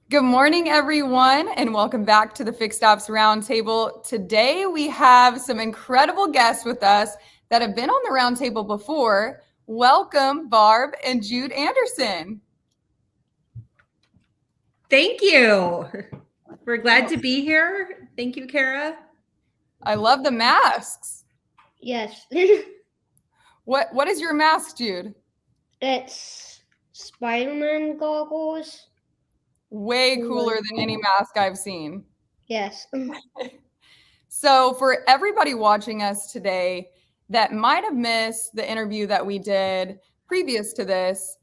Good morning, everyone, and welcome back to the Fixed Ops Roundtable. Today, we have some incredible guests with us that have been on the Roundtable before. Welcome, Barb and Jude Anderson. Thank you. We're glad to be here. Thank you, Kara. I love the masks. Yes. What is your mask, Jude? It's Spider-Man goggles. Way cooler than any mask I've seen. Yes. So for everybody watching us today that might have missed the interview that we did previous to this,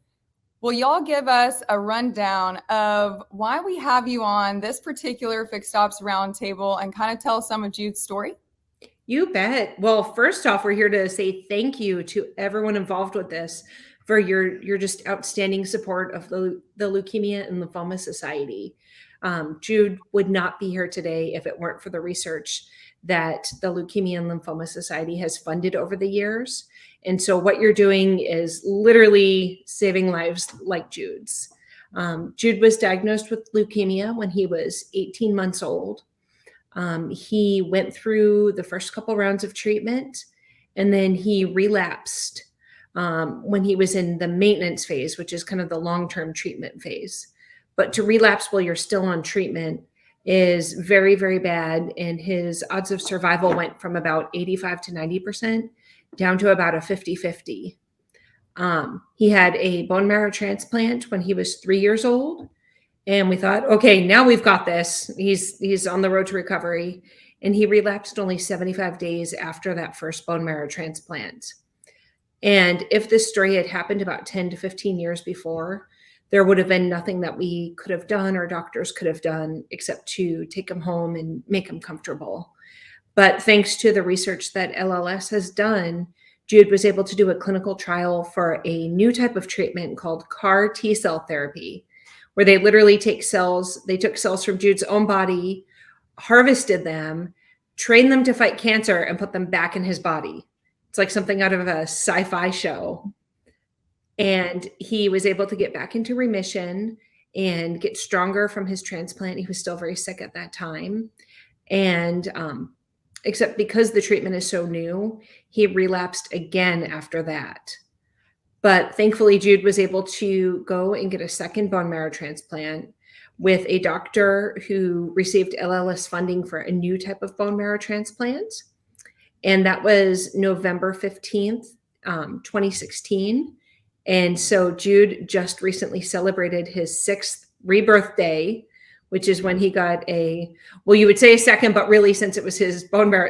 will y'all give us a rundown of why we have you on this particular Fixed Ops Roundtable and kind of tell some of Jude's story? You bet. Well, first off, we're here to say thank you to everyone involved with this for your just outstanding support of the Leukemia and Lymphoma Society. Jude would not be here today if it weren't for the research that the Leukemia and Lymphoma Society has funded over the years. And so what you're doing is literally saving lives like Jude's. Jude was diagnosed with leukemia when he was 18 months old. He went through the first couple rounds of treatment, and then he relapsed when he was in the maintenance phase, which is kind of the long-term treatment phase. But to relapse while you're still on treatment is very, very bad. And his odds of survival went from about 85 to 90% down to about a 50-50. He had a bone marrow transplant when he was 3 years old. And we thought, okay, now we've got this. He's on the road to recovery. And he relapsed only 75 days after that first bone marrow transplant. And if this story had happened about 10 to 15 years before, there would have been nothing that we could have done or doctors could have done except to take him home and make him comfortable. But thanks to the research that LLS has done, Jude was able to do a clinical trial for a new type of treatment called CAR T-cell therapy, where they literally took cells from Jude's own body, harvested them, trained them to fight cancer, and put them back in his body. It's like something out of a sci-fi show. And he was able to get back into remission and get stronger from his transplant. He was still very sick at that time. And except because the treatment is so new, he relapsed again after that. But thankfully, Jude was able to go and get a second bone marrow transplant with a doctor who received LLS funding for a new type of bone marrow transplant. And that was November 15th, 2016. And so Jude just recently celebrated his 6th rebirth day, which is when he got you would say a second, but really since it was his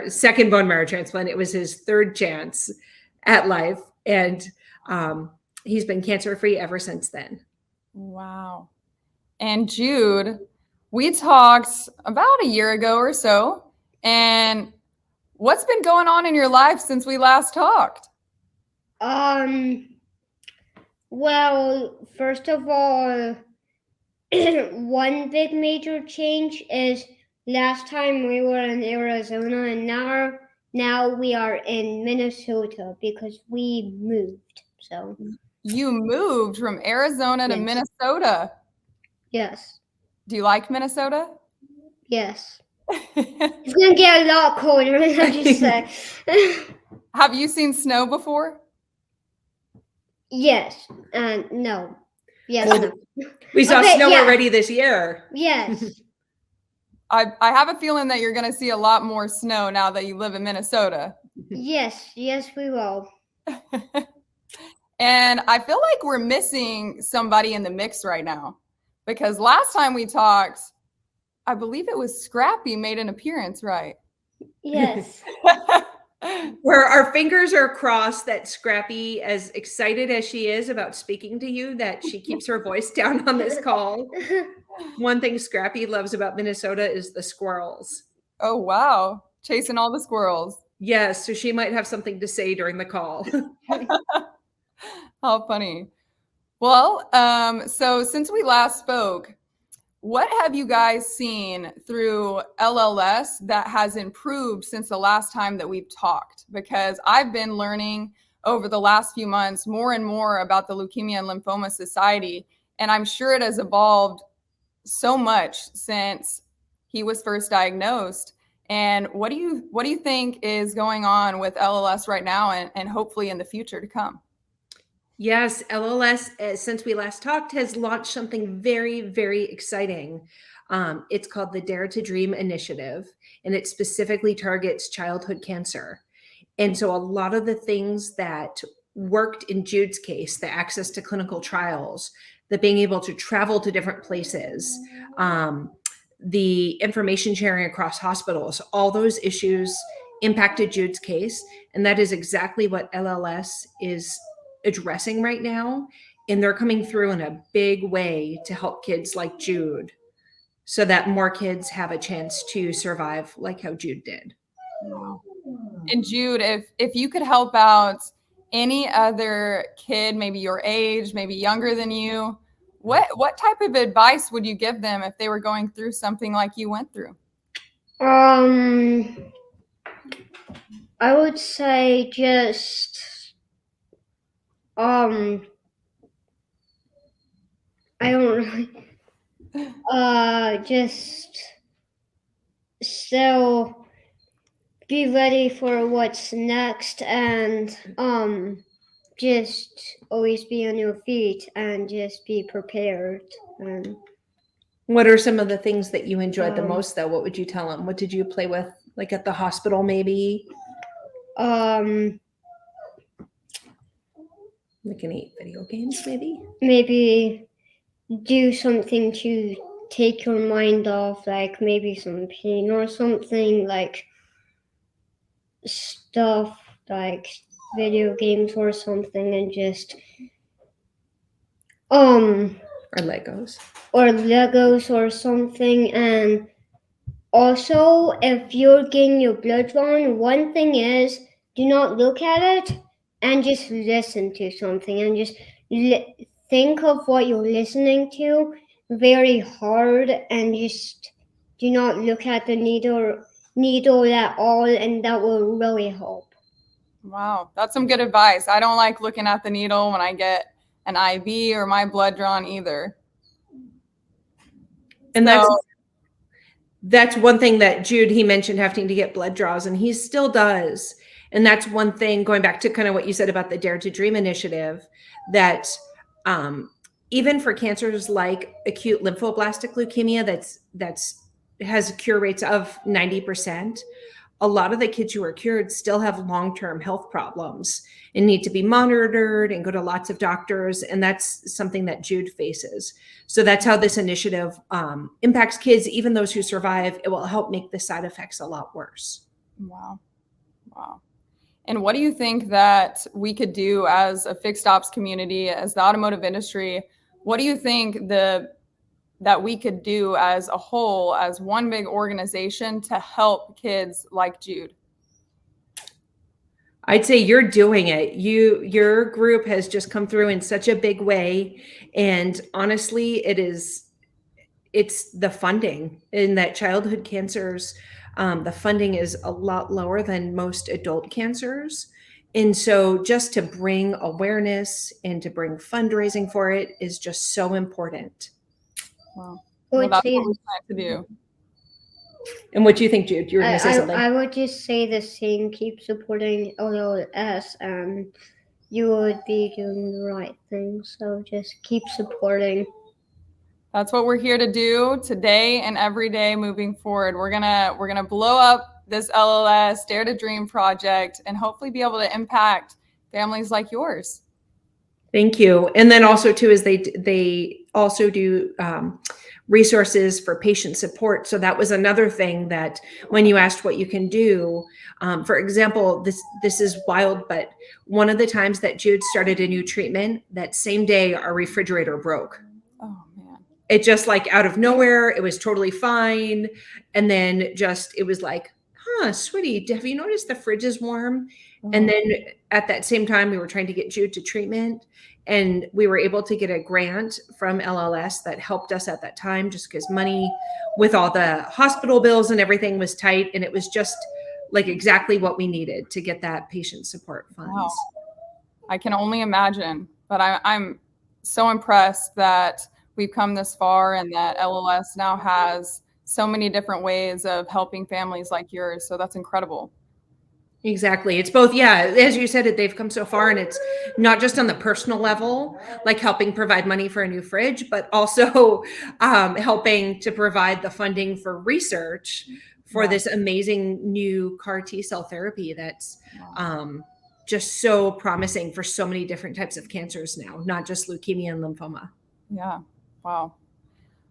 second bone marrow transplant, it was his 3rd chance at life. And he's been cancer-free ever since then. Wow. And Jude, we talked about a year ago or so, and what's been going on in your life since we last talked? Well, first of all, one big major change is last time we were in Arizona, and now we are in Minnesota because we moved. So you moved from Arizona to Minnesota. Yes. Do you like Minnesota? Yes. It's gonna get a lot colder, I just say. Have you seen snow before? Yes. No. Yes. Well, no. We saw snow already this year. Yes. I have a feeling that you're going to see a lot more snow now that you live in Minnesota. Yes, we will. And I feel like we're missing somebody in the mix right now, because last time we talked, I believe it was Scrappy made an appearance, right? Yes. Where our fingers are crossed that Scrappy, as excited as she is about speaking to you, that she keeps her voice down on this call. One thing Scrappy loves about Minnesota is the squirrels. Oh, wow. Chasing all the squirrels. Yes, so she might have something to say during the call. How funny. Well, so since we last spoke, what have you guys seen through LLS that has improved since the last time that we've talked? Because I've been learning over the last few months more and more about the Leukemia and Lymphoma Society, and I'm sure it has evolved so much since he was first diagnosed. And what do you think is going on with LLS right now and hopefully in the future to come? Yes, LLS, since we last talked, has launched something very, very exciting. It's called the Dare to Dream Initiative, and it specifically targets childhood cancer. And so a lot of the things that worked in Jude's case, the access to clinical trials, the being able to travel to different places, the information sharing across hospitals, all those issues impacted Jude's case. And that is exactly what LLS is addressing right now. And they're coming through in a big way to help kids like Jude so that more kids have a chance to survive like how Jude did. Wow. And Jude, if you could help out any other kid, maybe your age, maybe younger than you, what type of advice would you give them if they were going through something like you went through? I would say just I don't know. Just so be ready for what's next, and just always be on your feet and just be prepared. What are some of the things that you enjoyed the most, though? What would you tell them? What did you play with, like at the hospital, maybe? Like any video games, maybe? Maybe do something to take your mind off, like maybe some pain or something, like stuff like video games or something, and just or Legos or something. And also, if you're getting your blood drawn, one thing is, do not look at it and just listen to something, and just think of what you're listening to very hard, and just do not look at the needle at all, and that will really help. Wow, that's some good advice. I don't like looking at the needle when I get an IV or my blood drawn either. And that's one thing that Jude, he mentioned having to get blood draws, and he still does. And that's one thing, going back to kind of what you said about the Dare to Dream initiative, that even for cancers like acute lymphoblastic leukemia, that's has cure rates of 90%. A lot of the kids who are cured still have long-term health problems and need to be monitored and go to lots of doctors. And that's something that Jude faces. So that's how this initiative impacts kids, even those who survive. It will help make the side effects a lot worse. Wow. Wow. And what do you think that we could do as a fixed ops community, as the automotive industry? What do you think that we could do as a whole, as one big organization, to help kids like Jude? I'd say you're doing it. Your group has just come through in such a big way. And honestly, it's the funding in that childhood cancers. The funding is a lot lower than most adult cancers. And so just to bring awareness and to bring fundraising for it is just so important. Wow. Well, that's what we plan to do. And what do you think, Jude? You were going to say something. I would just say the same. Keep supporting LLS, and you would be doing the right thing. So just keep supporting. That's what we're here to do today and every day moving forward. We're gonna blow up this LLS Dare to Dream project and hopefully be able to impact families like yours. Thank you. And then also too is they also do resources for patient support. So that was another thing that when you asked what you can do, for example, this is wild, but one of the times that Jude started a new treatment, that same day our refrigerator broke. Oh man. It just like out of nowhere, it was totally fine. And then it was like, sweetie, have you noticed the fridge is warm? Oh. And then at that same time, we were trying to get Jude to treatment, and we were able to get a grant from LLS that helped us at that time, just because money with all the hospital bills and everything was tight. And it was just like exactly what we needed to get that patient support funds. Wow. I can only imagine, but I'm so impressed that we've come this far and that LLS now has so many different ways of helping families like yours. So that's incredible. Exactly. It's both. Yeah. As you said, they've come so far, and it's not just on the personal level, like helping provide money for a new fridge, but also helping to provide the funding for research for this amazing new CAR T cell therapy that's just so promising for so many different types of cancers now, not just leukemia and lymphoma. Yeah. Wow.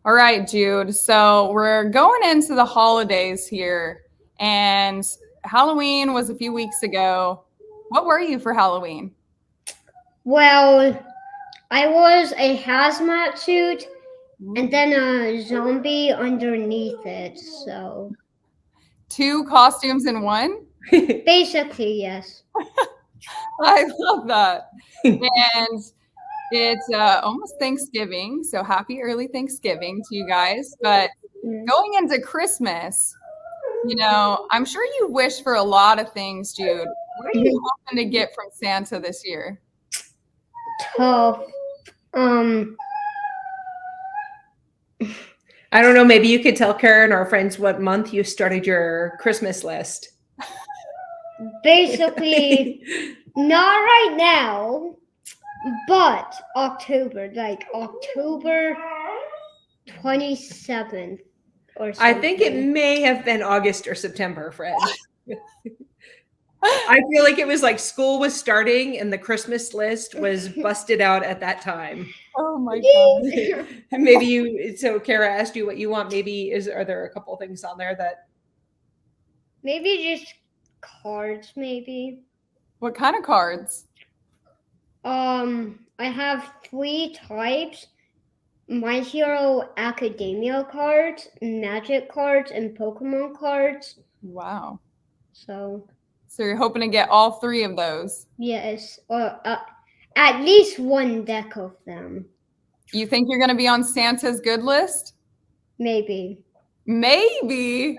All right, Jude. So we're going into the holidays here, and Halloween was a few weeks ago. What were you for Halloween? Well, I was a hazmat suit and then a zombie underneath it. So 2 costumes in one? basically, yes. I love that. And it's almost Thanksgiving, so happy early Thanksgiving to you guys. But going into Christmas, you know, I'm sure you wish for a lot of things, Jude. What are you hoping to get from Santa this year? Tough. I don't know. Maybe you could tell Karen, our friends, what month you started your Christmas list. Basically, not right now, but October, like October 27th or something. I think it may have been August or September, Fred. I feel like it was like school was starting and the Christmas list was busted out at that time. Oh my God. Maybe so Kara asked you what you want. Are there a couple things on there that maybe just cards, maybe. What kind of cards? I have 3 types: My Hero Academia cards, Magic cards, and Pokemon cards. Wow. So you're hoping to get all 3 of those? yes, or at least 1 deck of them. You think you're going to be on Santa's good list? Maybe. Maybe.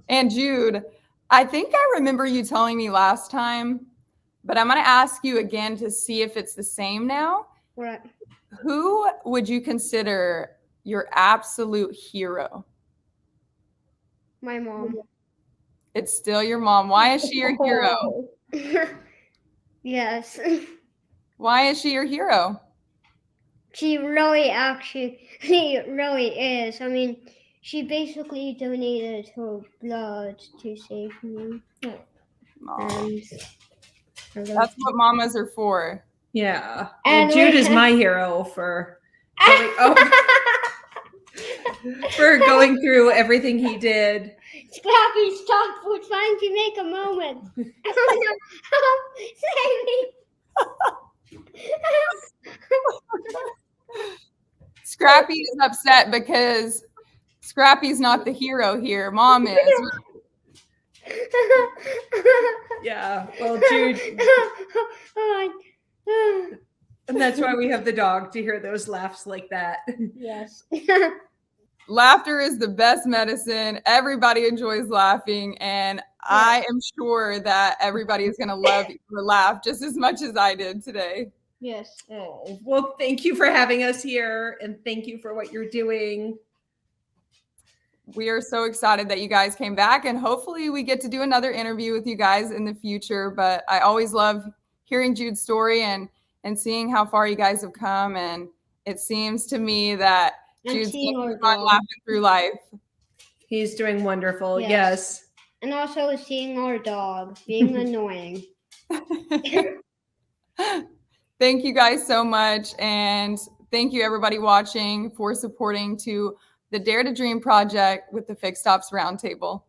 And Jude, I think I remember you telling me last time, but I'm going to ask you again to see if it's the same now. Right. Who would you consider your absolute hero? My mom. It's still your mom. Why is she your hero? Yes. Why is she your hero? She really is. I mean, she basically donated her blood to save me. That's what mamas are for. Yeah. And Jude is my hero for for going through everything he did. Scrappy, stop! We're trying to make a moment. Oh no! Save me! Scrappy is upset because Scrappy's not the hero here. Mom is. Yeah. Well, Jude. And that's why we have the dog, to hear those laughs like that. Yes. Laughter is the best medicine. Everybody enjoys laughing, and I am sure that everybody is going to love your laugh just as much as I did today. Yes. Oh, well, thank you for having us here, and thank you for what you're doing. We are so excited that you guys came back, and hopefully we get to do another interview with you guys in the future. But I always love hearing Jude's story and seeing how far you guys have come. And it seems to me that Jude's fun laughing through life. He's doing wonderful. Yes. And also seeing our dog being annoying. Thank you guys so much. And thank you everybody watching for supporting to the Dare to Dream project with the Fixed Ops Roundtable.